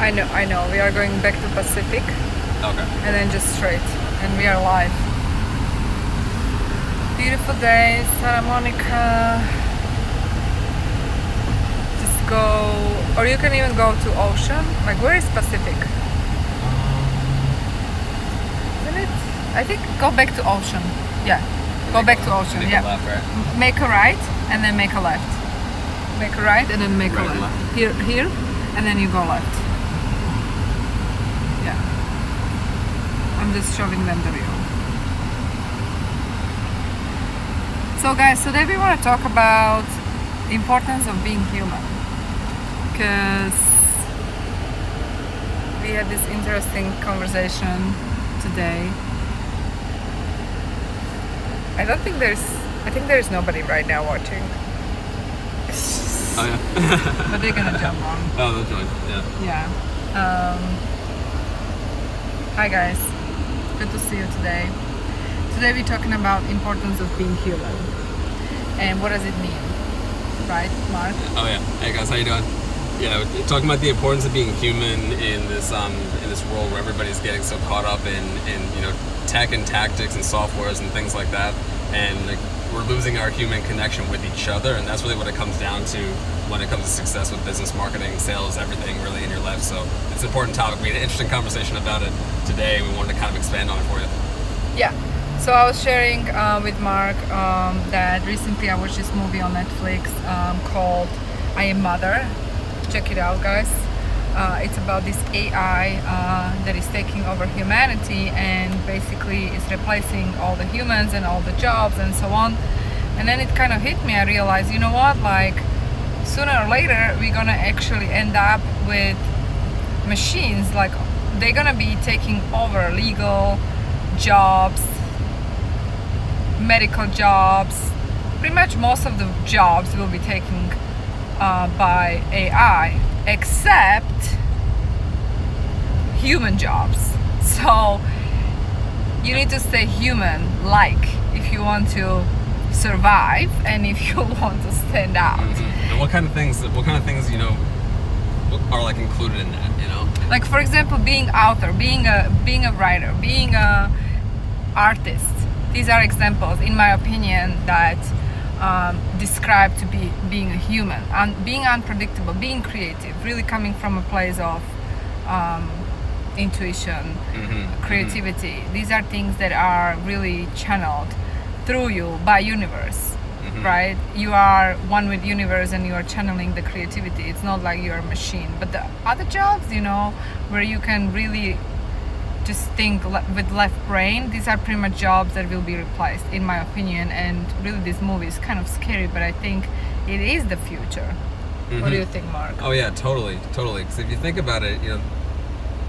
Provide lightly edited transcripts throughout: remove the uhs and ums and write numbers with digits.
I know. We are going back to Pacific. Okay. And then just straight. And we are live. Beautiful day, Santa Monica. Just go, or you can even go to ocean. Like, where is Pacific? Isn't it? I think go back to ocean. Yeah. Go back to ocean. Make Yeah. a left, right? Make a right and then make a left. Make a right and then make a Right and left. left. Here, and then you go left. Yeah. I'm just showing them the view. So guys, today we want to talk about the importance of being human, because we had this interesting conversation today. I think there is nobody right now watching. Oh yeah. But they're gonna jump on. Oh, they'll join. Yeah. Yeah. Hi guys. Good to see you today. Today we're talking about importance of being human. And what does it mean? Right, Mark? Oh yeah. Hey guys, how you doing? Yeah, we're talking about the importance of being human in this world where everybody's getting so caught up in tech and tactics and softwares and things like that, and like we're losing our human connection with each other, and that's really what it comes down to when it comes to success with business, marketing, sales, everything really in your life. So it's an important topic. We had an interesting conversation about it today. We wanted to kind of expand on it for you. Yeah. So I was sharing with Mark that recently I watched this movie on Netflix called I Am Mother. Check it out, guys. It's about this AI that is taking over humanity and basically is replacing all the humans and all the jobs and so on. And then it kind of hit me. I realized, you know what, like sooner or later we're gonna actually end up with machines. Like they're gonna be taking over legal jobs, medical jobs. Pretty much most of the jobs will be taken by AI, except human jobs. So you need to stay human-like if you want to survive and if you want to stand out. Mm-hmm. And what kind of things are like included in that? Like for example, being author, being a writer, being a artist. These are examples, in my opinion, that describe to be being a human, and being unpredictable, being creative, really coming from a place of intuition, creativity. Mm-hmm. These are things that are really channeled through you by universe, right? You are one with universe and you are channeling the creativity. It's not like you're a machine. But the other jobs, where you can really just think with left brain, these are pretty much jobs that will be replaced, in my opinion. And really this movie is kind of scary, but I think it is the future. Mm-hmm. What do you think, Mark? Oh yeah, totally. Because if you think about it,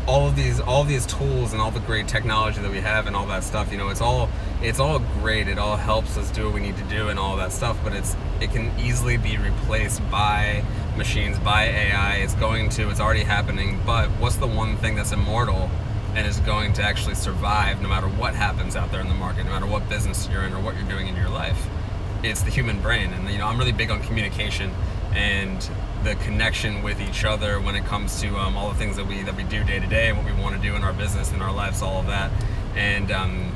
all of these tools and all the great technology that we have and all that stuff, it's all great. It all helps us do what we need to do and all that stuff, but it can easily be replaced by machines, by AI. It's already happening. But what's the one thing that's immortal and is going to actually survive no matter what happens out there in the market, no matter what business you're in or what you're doing in your life? It's the human brain. And I'm really big on communication and the connection with each other when it comes to all the things that we do day to day and what we want to do in our business and our lives, all of that. And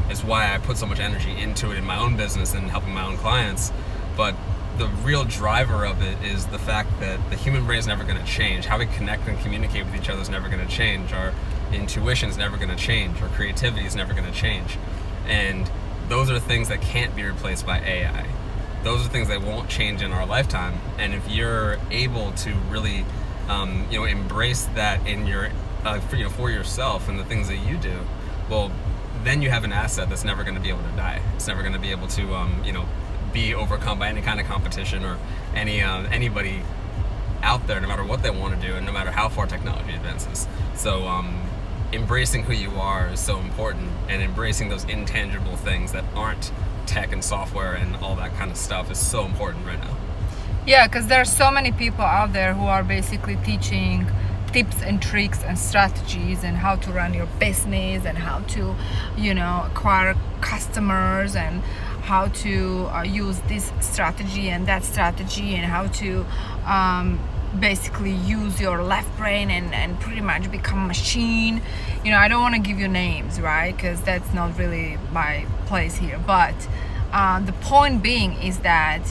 it's why I put so much energy into it in my own business and helping my own clients. But the real driver of it is the fact that the human brain is never going to change. How we connect and communicate with each other is never going to change. Our intuition is never going to change. Our creativity is never going to change. And those are things that can't be replaced by AI. Those are things that won't change in our lifetime. And if you're able to really, embrace that in your, for yourself and the things that you do, well, then you have an asset that's never going to be able to die. It's never going to be able to, be overcome by any kind of competition or anybody out there, no matter what they want to do and no matter how far technology advances. So embracing who you are is so important, and embracing those intangible things that aren't tech and software and all that kind of stuff is so important right now. Yeah, because there are so many people out there who are basically teaching tips and tricks and strategies and how to run your business and how to acquire customers and how to use this strategy and that strategy and how to basically use your left brain and pretty much become machine. You know, I don't want to give you names, right? Because that's not really my place here. But the point being is that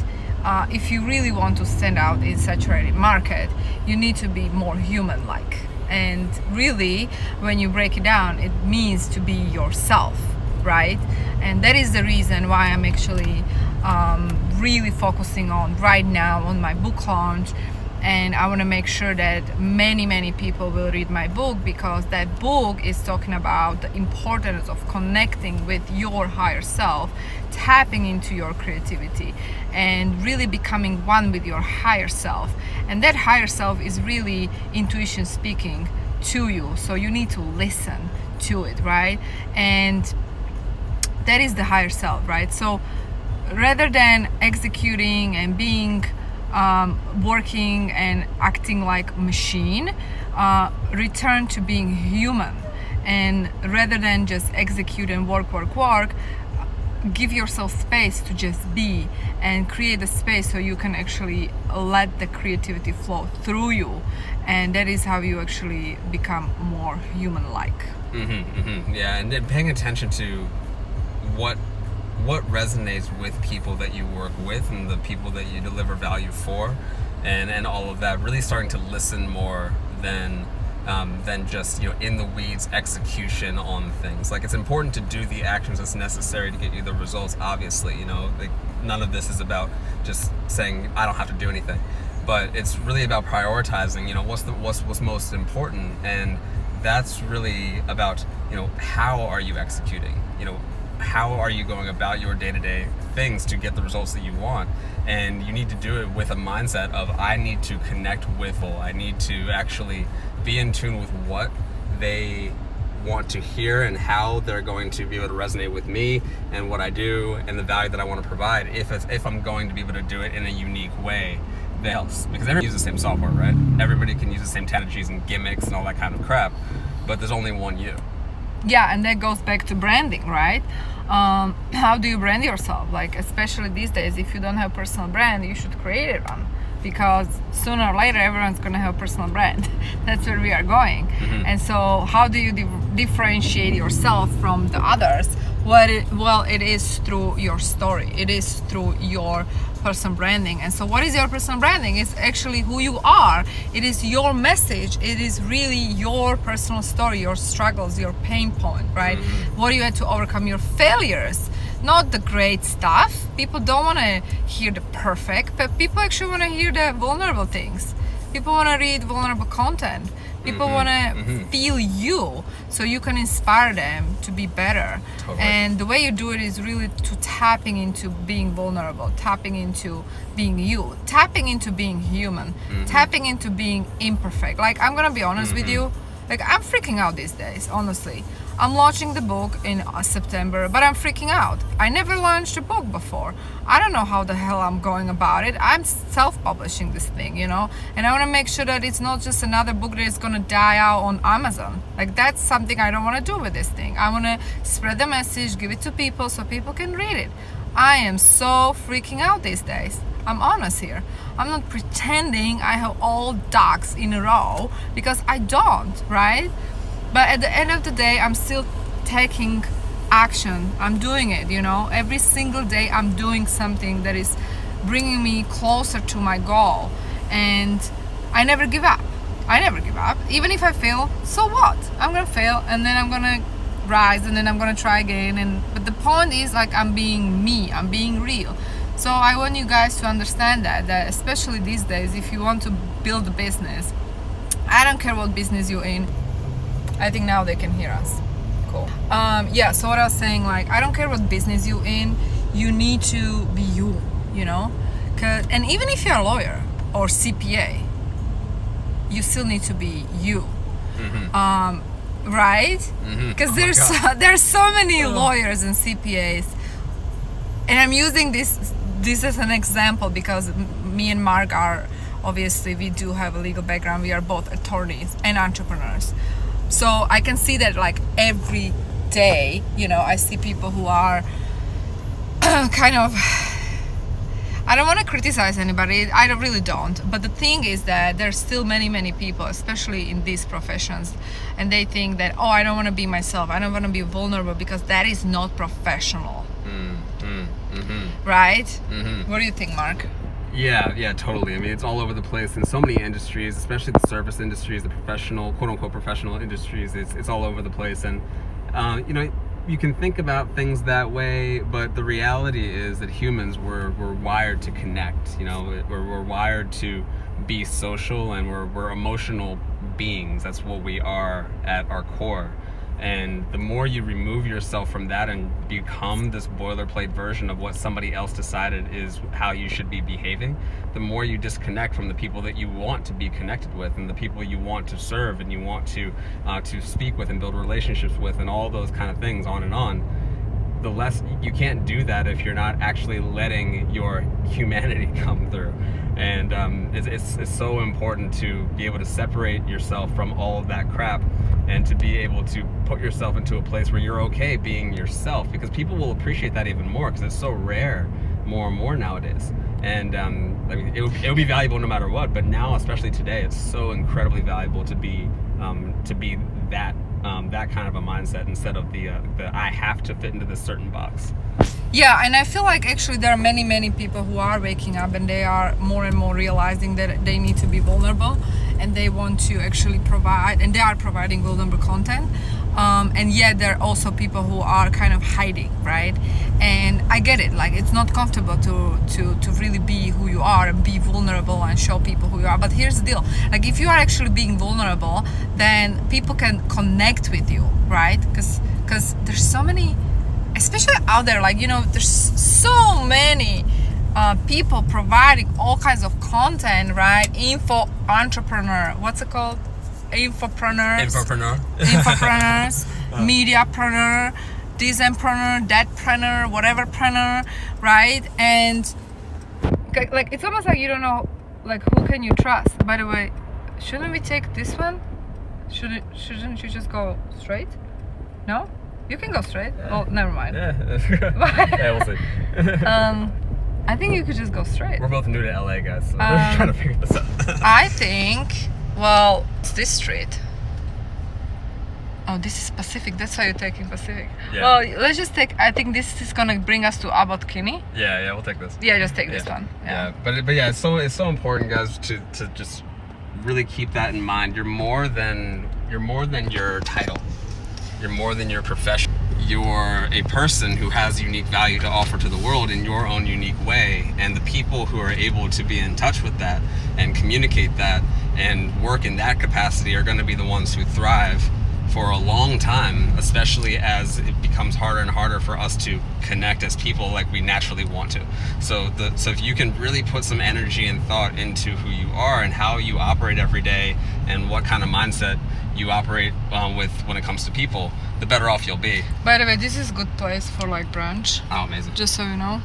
if you really want to stand out in saturated market, you need to be more human-like. And really, when you break it down, it means to be yourself, right? And that is the reason why I'm actually really focusing on right now on my book launch. And I want to make sure that many people will read my book, because that book is talking about the importance of connecting with your higher self, tapping into your creativity, and really becoming one with your higher self. And that higher self is really intuition speaking to you. So you need to listen to it, right? And that is the higher self, right? So rather than executing and being working and acting like machine, return to being human. And rather than just execute and work, give yourself space to just be, and create a space so you can actually let the creativity flow through you. And that is how you actually become more human-like. Yeah, and then paying attention to what resonates with people that you work with and the people that you deliver value for, and all of that, really starting to listen more than just, you know, in the weeds execution on things. Like, it's important to do the actions that's necessary to get you the results, obviously, you know, like, none of this is about just saying I don't have to do anything, but it's really about prioritizing, you know, what's most important. And that's really about, you know, how are you executing, you know, how are you going about your day-to-day things to get the results that you want. And you need to do it with a mindset of, I need to connect with people. I need to actually be in tune with what they want to hear and how they're going to be able to resonate with me and what I do and the value that I want to provide, if I'm going to be able to do it in a unique way that helps. Because everybody uses the same software, right? Everybody can use the same strategies and gimmicks and all that kind of crap, but there's only one you. Yeah, and that goes back to branding, right? How do you brand yourself? Like, especially these days, if you don't have a personal brand, you should create one, because sooner or later everyone's gonna have a personal brand. That's where we are going. And so how do you differentiate yourself from the others? Well, it is through your story. It is through your personal branding. And so what is your personal branding? It's actually who you are. It is your message. It is really your personal story, your struggles, your pain point, right? What you had to overcome, your failures, not the great stuff. People don't want to hear the perfect, but people actually want to hear the vulnerable things. People want to read vulnerable content. People want to feel you, so you can inspire them to be better. Totally. And the way you do it is really to tapping into being vulnerable, tapping into being you, tapping into being human, tapping into being imperfect. Like, I'm gonna be honest with you, like, I'm freaking out these days, honestly. I'm launching the book in September, but I'm freaking out. I never launched a book before. I don't know how the hell I'm going about it. I'm self-publishing this thing, you know, and I want to make sure that it's not just another book that is going to die out on Amazon. Like, that's something I don't want to do with this thing. I want to spread the message, give it to people so people can read it. I am so freaking out these days. I'm honest here. I'm not pretending I have all ducks in a row, because I don't, right? But at the end of the day, I'm still taking action. I'm doing it, you know. Every single day I'm doing something that is bringing me closer to my goal. And I never give up. I never give up. Even if I fail, so what? I'm gonna fail, and then I'm gonna rise, and then I'm gonna try again. But the point is, like, I'm being me. I'm being real. So I want you guys to understand that especially these days, if you want to build a business, I don't care what business you're in. I think now they can hear us. Cool. Yeah, so what I was saying, like, I don't care what business you're in, you need to be you, you know? And even if you're a lawyer or CPA, you still need to be you. Right? Because there's so many lawyers and CPAs. And I'm using this as an example because me and Mark are, obviously, we do have a legal background. We are both attorneys and entrepreneurs. So I can see that, like, every day, you know, I see people who are kind of, I don't want to criticize anybody. I really don't. But the thing is that there's still many people, especially in these professions, and they think that, oh, I don't want to be myself. I don't want to be vulnerable because that is not professional. Right? What do you think, Mark? Yeah, totally. I mean, it's all over the place in so many industries, especially the service industries, the professional, quote-unquote professional industries. It's all over the place, and you know, you can think about things that way, but the reality is that humans were wired to connect. You know, we're wired to be social, and we're emotional beings. That's what we are at our core. And the more you remove yourself from that and become this boilerplate version of what somebody else decided is how you should be behaving, the more you disconnect from the people that you want to be connected with, and the people you want to serve, and you want to speak with and build relationships with, and all those kind of things, on and on. The less you can't do that if you're not actually letting your humanity come through. And it's so important to be able to separate yourself from all of that crap, and to be able to put yourself into a place where you're okay being yourself, because people will appreciate that even more, because it's so rare more and more nowadays. And I mean, it would be valuable no matter what, but now, especially today, it's so incredibly valuable to be that kind of a mindset, instead of the I have to fit into this certain box. Yeah, and I feel like actually there are many people who are waking up, and they are more and more realizing that they need to be vulnerable, and they want to actually provide, and they are providing vulnerable content. And yet there are also people who are kind of hiding, right? And I get it, like it's not comfortable to really be who you are and be vulnerable and show people who you are. But here's the deal, like if you are actually being vulnerable, then people can connect with you, right? Because there's so many, especially out there, like, you know, there's so many people providing all kinds of content, right? Info entrepreneur, what's it called? Infopreneurs, mediapreneur, designpreneur, thatpreneur, whateverpreneur, right? And like it's almost like you don't know, like, who can you trust. By the way, shouldn't we take this one? Shouldn't you just go straight? No, you can go straight. Yeah. Well, never mind. Yeah, we'll see. I think you could just go straight. We're both new to LA, guys, so we're trying to figure this out. I think, well, it's this street. Oh, this is Pacific. That's why you're taking Pacific. Yeah. Well, let's just take. I think this is gonna bring us to Abbot Kinney. Yeah, we'll take this. Yeah, just take this one. Yeah, but yeah, it's so important, guys, to just really keep that in mind. You're more than your title. You're more than your profession. You're a person who has unique value to offer to the world in your own unique way, and the people who are able to be in touch with that and communicate that and work in that capacity are going to be the ones who thrive for a long time, especially as it becomes harder and harder for us to connect as people like we naturally want to. So if you can really put some energy and thought into who you are and how you operate every day and what kind of mindset you operate with when it comes to people, the better off you'll be. By the way, this is a good place for like brunch. Oh, amazing. Just so you know,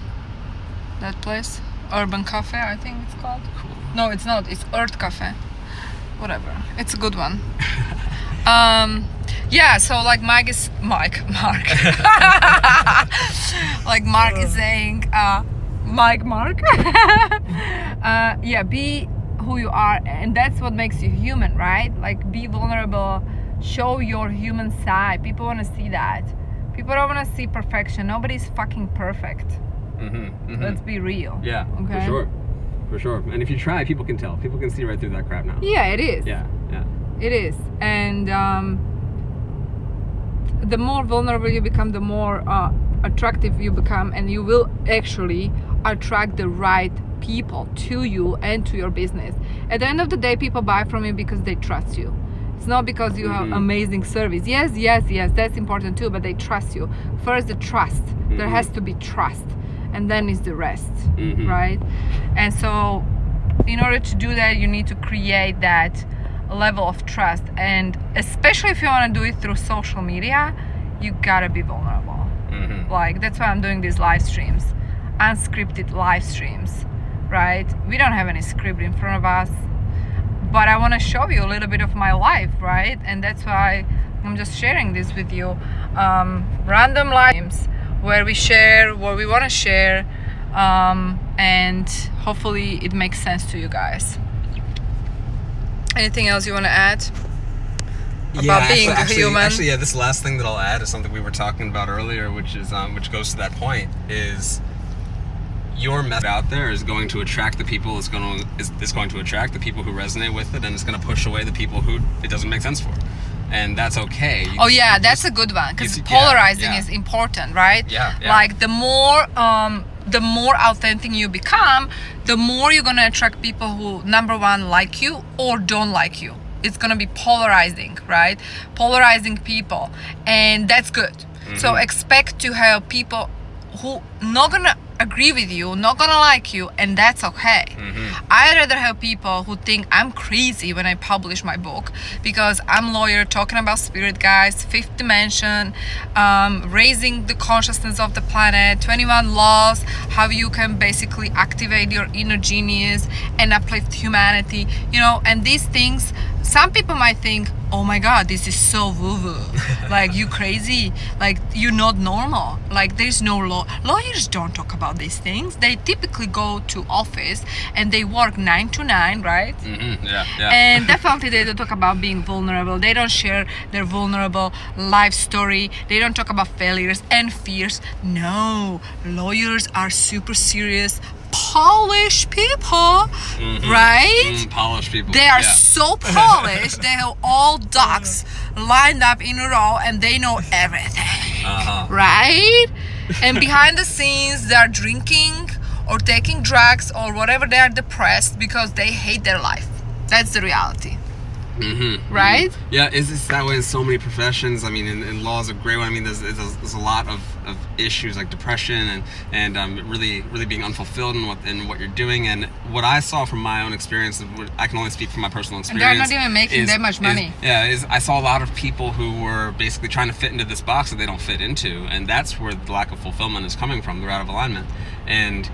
that place, Urban Cafe, I think it's called. Cool. No, it's not. It's Earth Cafe. Whatever. It's a good one. Yeah, so like Mark like Mark is saying, Mark yeah, be who you are, and that's what makes you human, right? Like, be vulnerable, show your human side. People want to see that. People don't want to see perfection. Nobody's fucking perfect. Let's be real. Yeah, okay? For sure. And if you try, people can tell. People can see right through that crap now. Yeah, it is. Yeah. It is. And the more vulnerable you become, the more attractive you become, and you will actually attract the right people to you and to your business. At the end of the day, people buy from you because they trust you. It's not because you have amazing service. Yes, that's important too, but they trust you. First, the trust. There has to be trust, and then is the rest, right? And so in order to do that, you need to create that level of trust, and especially if you want to do it through social media, you gotta be vulnerable. Like, that's why I'm doing these live streams, unscripted live streams, right? We don't have any script in front of us, but I want to show you a little bit of my life, right? And that's why I'm just sharing this with you. Random live streams where we share what we want to share, and hopefully it makes sense to you guys. Anything else you want to add about being human? Actually, yeah, this last thing that I'll add is something we were talking about earlier, which is which goes to that point, is your message out there is going to attract the people it's going to attract the people who resonate with it, and it's going to push away the people who it doesn't make sense for. And that's okay. That's a good one, because polarizing is important, right? Yeah. Like the more authentic you become, the more you're gonna attract people who, number one, like you or don't like you. It's gonna be polarizing, right? Polarizing people, and that's good. So expect to have people who not gonna agree with you, not gonna like you, and that's okay. I'd rather have people who think I'm crazy when I publish my book, because I'm lawyer talking about spirit guides, fifth dimension, raising the consciousness of the planet, 21 laws, how you can basically activate your inner genius and uplift humanity, and these things. Some people might think, oh my god, this is so woo-woo, like you crazy, like you're not normal, like there's no law. Lawyers don't talk about these things. They typically go to office and they work 9 to 9, right? And definitely they don't talk about being vulnerable. They don't share their vulnerable life story. They don't talk about failures and fears. No, lawyers are super serious, polished people, right? Polished people. They are so polished. They have all ducks lined up in a row, and they know everything, right? And behind the scenes, they are drinking or taking drugs or whatever. They are depressed because they hate their life. That's the reality. Right? Yeah, it's that way in so many professions. I mean, in law is a great one. I mean, there's a lot of issues like depression and really being unfulfilled in what you're doing. And what I saw from my own experience, I can only speak from my personal experience. And they're not even making that much money. I saw a lot of people who were basically trying to fit into this box that they don't fit into, and that's where the lack of fulfillment is coming from. They're out of alignment, and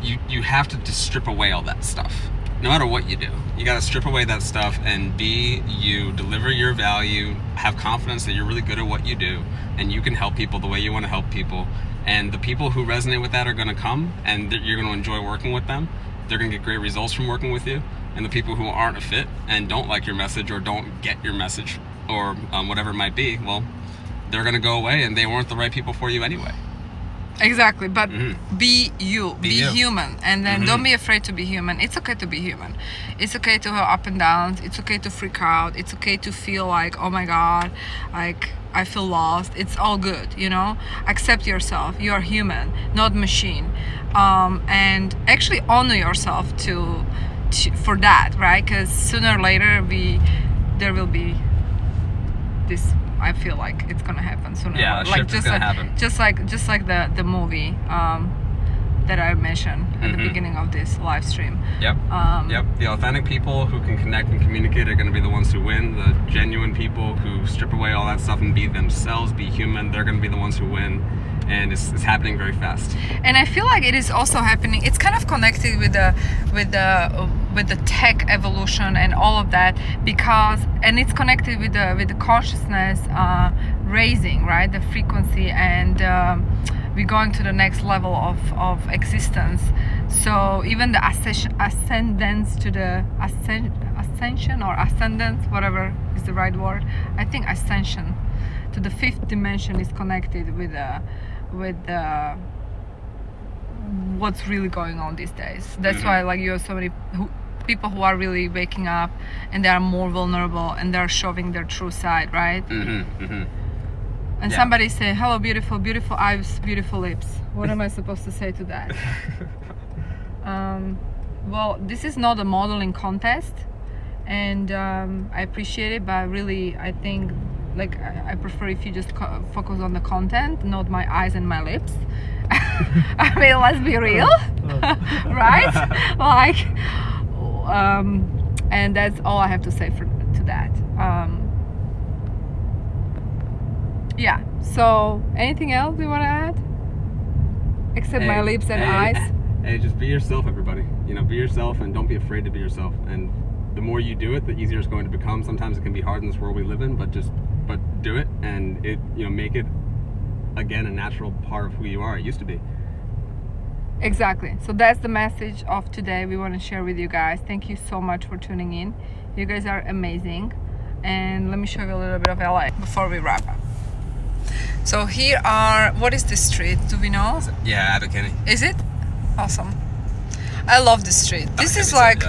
you have to just strip away all that stuff. No matter what you do, you got to strip away that stuff and be you, deliver your value, have confidence that you're really good at what you do, and you can help people the way you want to help people. And the people who resonate with that are going to come, and you're going to enjoy working with them. They're going to get great results from working with you. And the people who aren't a fit and don't like your message or don't get your message or whatever it might be, well, they're going to go away, and they weren't the right people for you anyway. Exactly, but be you, be human, and then don't be afraid to be human. It's okay to be human. It's okay to have up and downs. It's okay to freak out. It's okay to feel like, oh my god, like I feel lost. It's all good, Accept yourself. You are human, not machine, and actually honor yourself to for that, right? Because sooner or later there will be this. I feel like it's gonna happen sooner. Yeah, like just gonna happen. Just like the movie that I mentioned at the beginning of this live stream. Yep. The authentic people who can connect and communicate are going to be the ones who win. The genuine people who strip away all that stuff and be themselves, be human, they're going to be the ones who win. And it's happening very fast. And I feel like it is also happening. It's kind of connected with the tech evolution and all of that, and it's connected with the consciousness raising, right? The frequency, and we're going to the next level of existence. So even the ascendance to the ascension or ascendance, whatever is the right word. I think ascension to the fifth dimension is connected with what's really going on these days. That's why like you have so many people who are really waking up, and they are more vulnerable, and they're showing their true side, right? And somebody say, hello, beautiful eyes, beautiful lips. What am I supposed to say to that? Well, this is not a modeling contest, and I appreciate it, but really I think like I prefer if you just focus on the content, not my eyes and my lips. I mean, let's be real. Right? Like and that's all I have to say to that. Yeah, so anything else you want to add except my lips and eyes? Hey, just be yourself, everybody. Be yourself, and don't be afraid to be yourself. And the more you do it, the easier it's going to become. Sometimes it can be hard in this world we live in, but do it, and it make it again a natural part of who you are. It used to be. Exactly. So that's the message of today we want to share with you guys. Thank you so much for tuning in. You guys are amazing. And let me show you a little bit of LA before we wrap up. So here are, what is this street? Do we know? Yeah, Abercrombie. Is it? Awesome. I love this street. This is like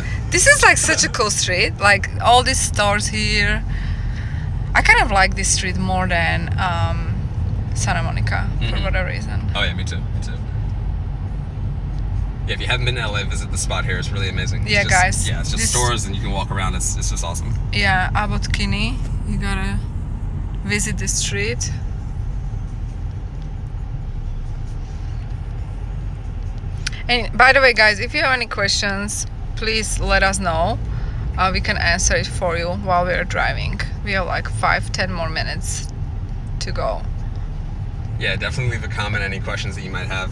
such a cool street. Like all these stores here. I kind of like this street more than Santa Monica for whatever reason. Oh yeah, me too. Me too. Yeah, if you haven't been to LA, visit the spot here. It's really amazing. Yeah, it's guys. Yeah, it's just stores and you can walk around. It's just awesome. Yeah, Abbot Kinney. You gotta visit the street. And by the way, guys, if you have any questions, please let us know. We can answer it for you while we are driving. We have like 5-10 more minutes to go. Yeah, definitely leave a comment, any questions that you might have.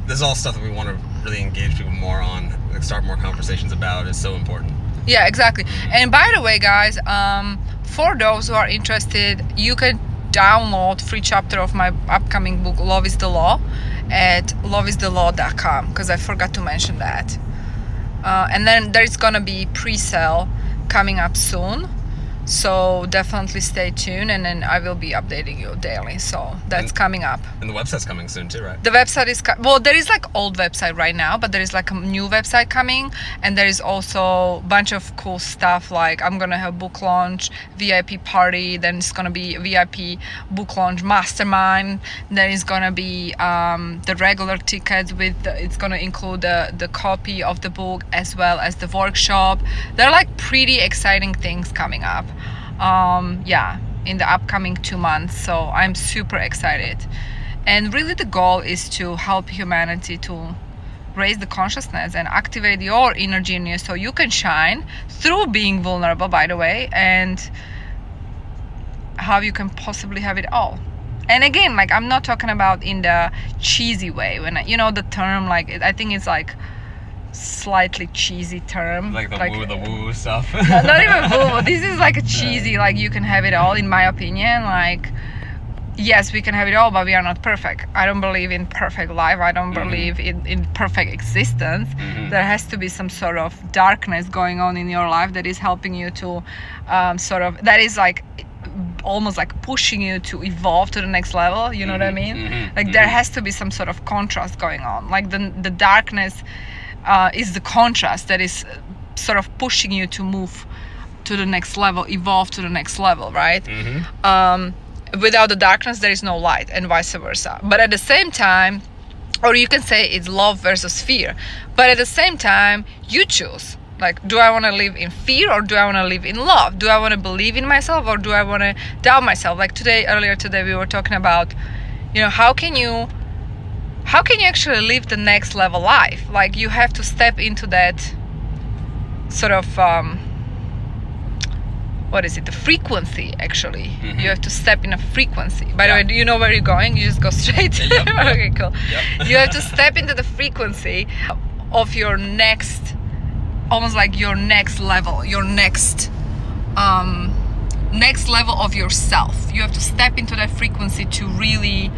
This is all stuff that we want to really engage people more on, like start more conversations about. It's so important. Yeah, exactly. And by the way, guys, for those who are interested, you can download free chapter of my upcoming book, Love is the Law, at loveisthelaw.com, because I forgot to mention that. And then there's gonna be pre-sale coming up soon, so definitely stay tuned, and then I will be updating you daily. So that's coming up. And the website's coming soon too, right? The website is well, there is like old website right now, but there is like a new website coming, and there is also a bunch of cool stuff. Like I'm gonna have book launch, VIP party, then it's gonna be VIP book launch mastermind, then it's gonna be the regular tickets with it's gonna include the copy of the book as well as the workshop. There are like pretty exciting things coming up. Yeah, in the upcoming 2 months, so I'm super excited. And really the goal is to help humanity to raise the consciousness and activate your inner genius so you can shine through being vulnerable, by the way, and how you can possibly have it all. And again, like I'm not talking about in the cheesy way, when you know the term, like I think it's like slightly cheesy term, like the woo stuff. Not even woo. This is like a cheesy, like you can have it all, in my opinion. Like yes, we can have it all, but we are not perfect. I don't believe in perfect life. I don't believe in perfect existence. There has to be some sort of darkness going on in your life that is helping you to that is like almost like pushing you to evolve to the next level, you know what I mean? Like there has to be some sort of contrast going on. Like the darkness is the contrast that is sort of pushing you to move to the next level, evolve to the next level, right? Without the darkness there is no light, and vice versa. But at the same time, or you can say it's love versus fear, but at the same time you choose, like, do I want to live in fear or do I want to live in love? Do I want to believe in myself or do I want to doubt myself? Like earlier today we were talking about, you know, how can you actually live the next level life? Like you have to step into that sort of what is it, the frequency actually. You have to step in a frequency. By the way, do you know where you're going? You just go straight. Okay, cool. You have to step into the frequency of your next, almost like your next level, your next level of yourself. You have to step into that frequency to really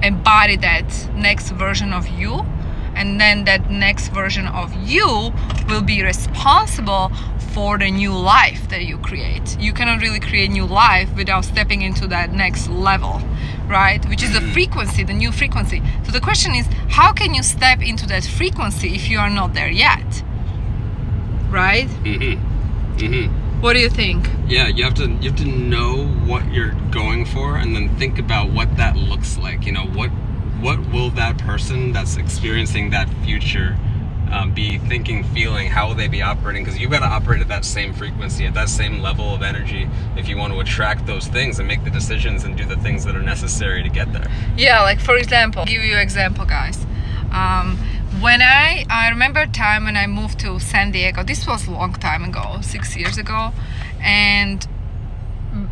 embody that next version of you, and then that next version of you will be responsible for the new life that you create. You cannot really create new life without stepping into that next level, right? Which is the frequency, the new frequency. So the question is, how can you step into that frequency if you are not there yet, right? What do you think? Yeah, you have to know what you're going for, and then think about what that looks like. You know, what will that person that's experiencing that future be thinking, feeling? How will they be operating? Because you've got to operate at that same frequency, at that same level of energy, if you want to attract those things and make the decisions and do the things that are necessary to get there. Yeah, like for example, I'll give you an example, guys. When I remember a time when I moved to San Diego. This was a long time ago, 6 years ago, and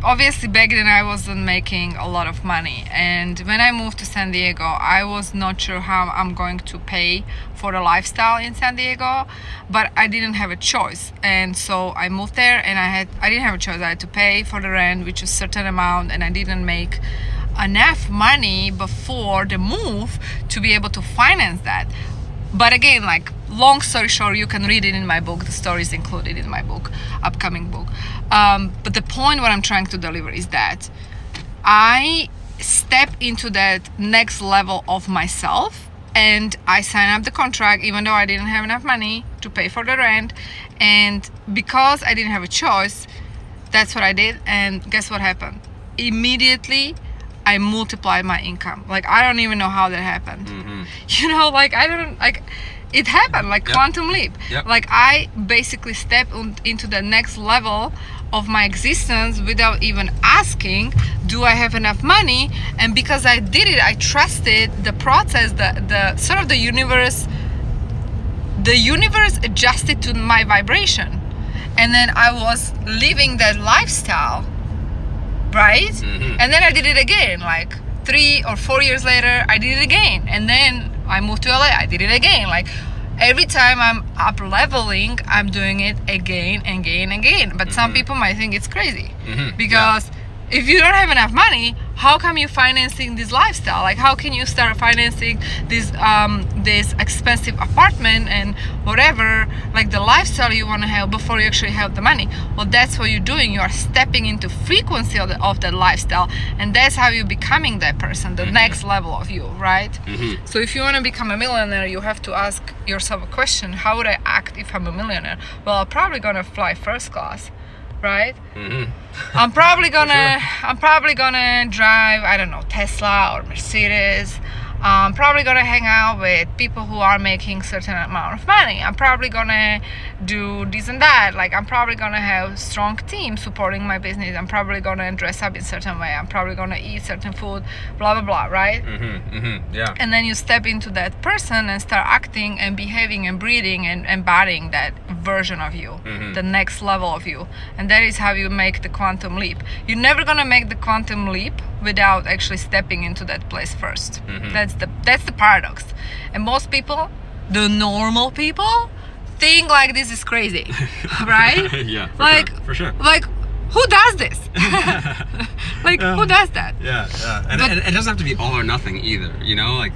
obviously back then I wasn't making a lot of money, and when I moved to San Diego I was not sure how I'm going to pay for the lifestyle in San Diego, but I didn't have a choice, and so I moved there, and I didn't have a choice. I had to pay for the rent, which is a certain amount, and I didn't make enough money before the move to be able to finance that. But again, like, long story short, you can read it in my book. The story is included in my book, upcoming book. But the point what I'm trying to deliver is that I step into that next level of myself, and I sign up the contract even though I didn't have enough money to pay for the rent. And because I didn't have a choice, that's what I did. And guess what happened? Immediately I multiplied my income. Like, I don't even know how that happened. You know, like, I don't, like, it happened, like, quantum leap. Like, I basically stepped into the next level of my existence without even asking, do I have enough money? And because I did it, I trusted the process, the sort of the universe adjusted to my vibration. And then I was living that lifestyle, right? And then I did it again, like 3 or 4 years later, I did it again. And then I moved to LA, I did it again. Like, every time I'm up leveling, I'm doing it again and again and again. But some people might think it's crazy because if you don't have enough money, how come you financing this lifestyle? Like, how can you start financing this this expensive apartment and whatever, like the lifestyle you want to have before you actually have the money? Well, that's what you're doing. You are stepping into frequency of that lifestyle, and that's how you're becoming that person, the next level of you, right? So if you want to become a millionaire, you have to ask yourself a question: how would I act if I'm a millionaire? Well, I'm probably gonna fly first class, right? I'm probably gonna drive, I don't know, Tesla or Mercedes. I'm probably gonna hang out with people who are making certain amount of money. I'm probably gonna do this and that. Like, I'm probably gonna have strong team supporting my business. I'm probably gonna dress up in certain way. I'm probably gonna eat certain food, blah blah blah, right? Yeah. And then you step into that person and start acting and behaving and breathing and embodying that version of you, the next level of you. And that is how you make the quantum leap. You're never gonna make the quantum leap without actually stepping into that place first. That's the paradox. And most people, the normal people, think like this is crazy, right? Yeah, for sure. Like, who does this? Like, who does that? And it doesn't have to be all or nothing either, you know? Like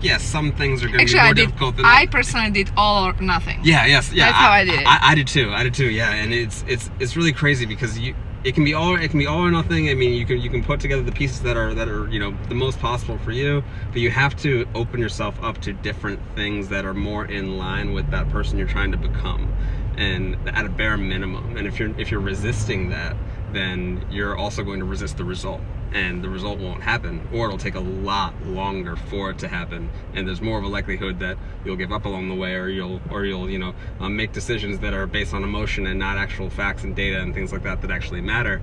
yeah, some things are going to be more difficult than I personally did all or nothing. That's how I did it. I did too, yeah. And it's really crazy because it can be all or nothing. I mean, you can put together the pieces that are you know, the most possible for you, but you have to open yourself up to different things that are more in line with that person you're trying to become, and at a bare minimum. And if you're resisting that, then you're also going to resist the result, and the result won't happen, or it'll take a lot longer for it to happen, and there's more of a likelihood that you'll give up along the way, or you'll you know, make decisions that are based on emotion and not actual facts and data and things like that actually matter.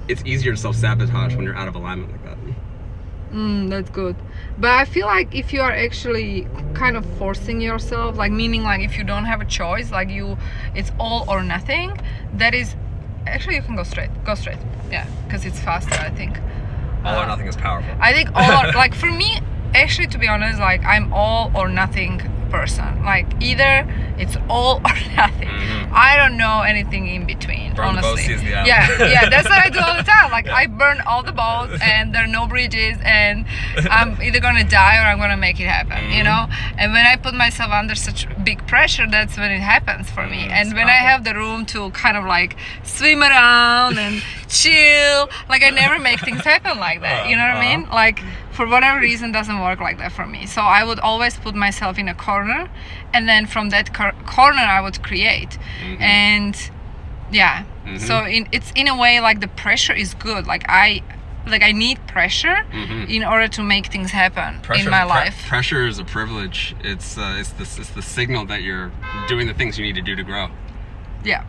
It's easier to self-sabotage when you're out of alignment like that. That's good. But I feel like if you are actually kind of forcing yourself, like, meaning like if you don't have a choice, like it's all or nothing, that is actually, you can go straight, yeah, because it's faster, I think. All or nothing is powerful. I think all or, like, for me, actually, to be honest, like, I'm all or nothing person. Like, either it's all or nothing. I don't know anything in between, burn honestly. The boat, the yeah, that's what I do all the time. Like, I burn all the boats, and there are no bridges, and I'm either gonna die or I'm gonna make it happen, you know? And when I put myself under such big pressure, that's when it happens for me. And when I have the room to kind of like swim around and chill, like, I never make things happen like that, you know what I mean? Like, for whatever reason, doesn't work like that for me. So I would always put myself in a corner, and then from that corner I would create. And yeah, so it's in a way like the pressure is good. Like I need pressure in order to make things happen in my life. Pressure is a privilege. It's the signal that you're doing the things you need to do to grow. Yeah.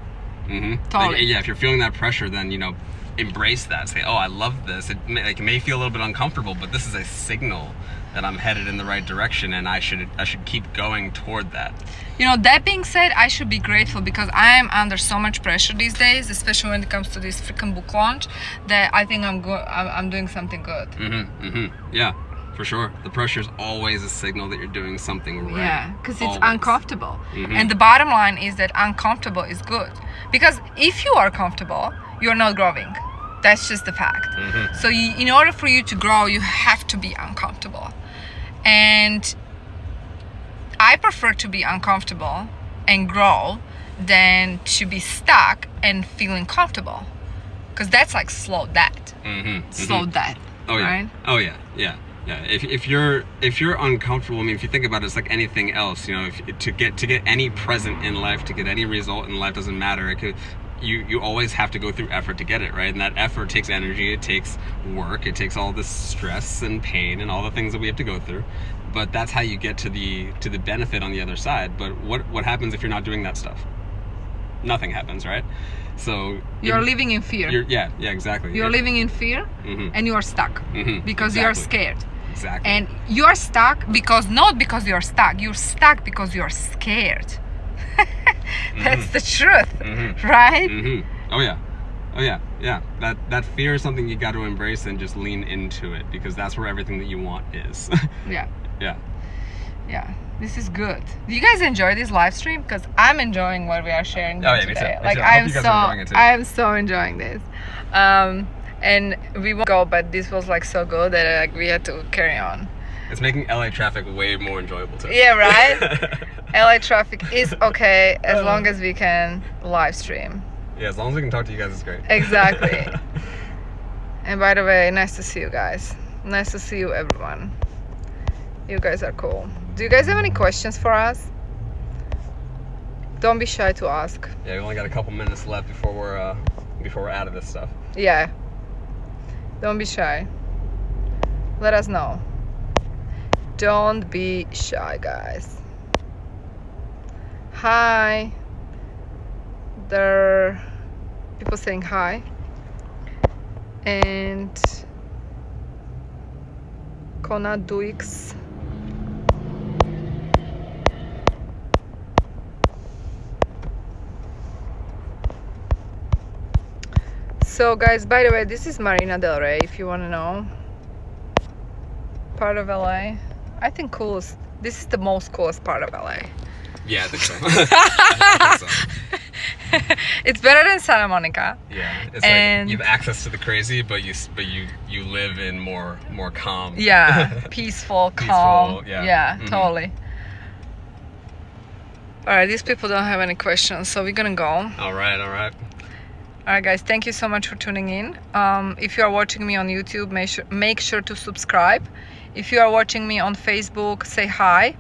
Totally. Like, yeah, if you're feeling that pressure, then, you know, embrace that. Say, oh, I love this. It may feel a little bit uncomfortable, but this is a signal that I'm headed in the right direction, and I should keep going toward that. You know, that being said, I should be grateful because I am under so much pressure these days, especially when it comes to this freaking book launch, that I think I'm doing something good. Yeah, for sure. The pressure is always a signal that you're doing something right. Yeah, because it's uncomfortable. And the bottom line is that uncomfortable is good. Because if you are comfortable, you're not growing. That's just the fact. So in order for you to grow, you have to be uncomfortable. And I prefer to be uncomfortable and grow than to be stuck and feeling comfortable. Because that's like slow death. Slow death. Oh yeah. Right? Oh yeah. Yeah. Yeah. If you're uncomfortable, I mean, if you think about it, it's like anything else. You know, to get any present in life, to get any result in life, doesn't matter. It could. You always have to go through effort to get it, right? And that effort takes energy, it takes work, it takes all this stress and pain and all the things that we have to go through. But that's how you get to the benefit on the other side. But what happens if you're not doing that stuff? Nothing happens, right? So you're living in fear. Yeah, exactly. You're living in fear, and you are stuck because you are scared. Exactly. And you are stuck not because you're stuck. You're stuck because you're scared. That's the truth, right? Oh yeah. That fear is something you got to embrace and just lean into it, because that's where everything that you want is. Yeah. This is good. Do you guys enjoy this live stream? Because I'm enjoying what we are sharing today. Me too. Like I am so enjoying this. And we won't go, but this was like so good that like we had to carry on. It's making LA traffic way more enjoyable too. Yeah, right? LA traffic is okay as long as we can live stream. Yeah, as long as we can talk to you guys, it's great. Exactly. And by the way, nice to see you guys. Nice to see you, everyone. You guys are cool. Do you guys have any questions for us? Don't be shy to ask. Yeah, we only got a couple minutes left before we're out of this stuff. Yeah. Don't be shy. Let us know. Don't be shy, guys. Hi. There are people saying hi. And Kona Duix. So guys, by the way, this is Marina Del Rey, if you want to know. Part of LA. I think coolest. This is the most coolest part of LA. Yeah, I think so. I think so. It's better than Santa Monica. Yeah, it's like you have access to the crazy, but you live in more calm. Yeah, peaceful, calm. Yeah, totally. All right, these people don't have any questions, so we're gonna go. All right. All right, guys, thank you so much for tuning in. If you are watching me on YouTube, make sure to subscribe. If you are watching me on Facebook, say hi.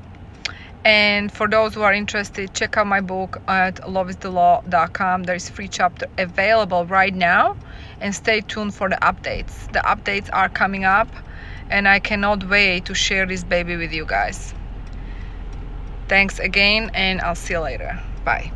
And for those who are interested, check out my book at loveisthelaw.com. There is a free chapter available right now. And stay tuned for the updates. The updates are coming up, and I cannot wait to share this baby with you guys. Thanks again, and I'll see you later. Bye.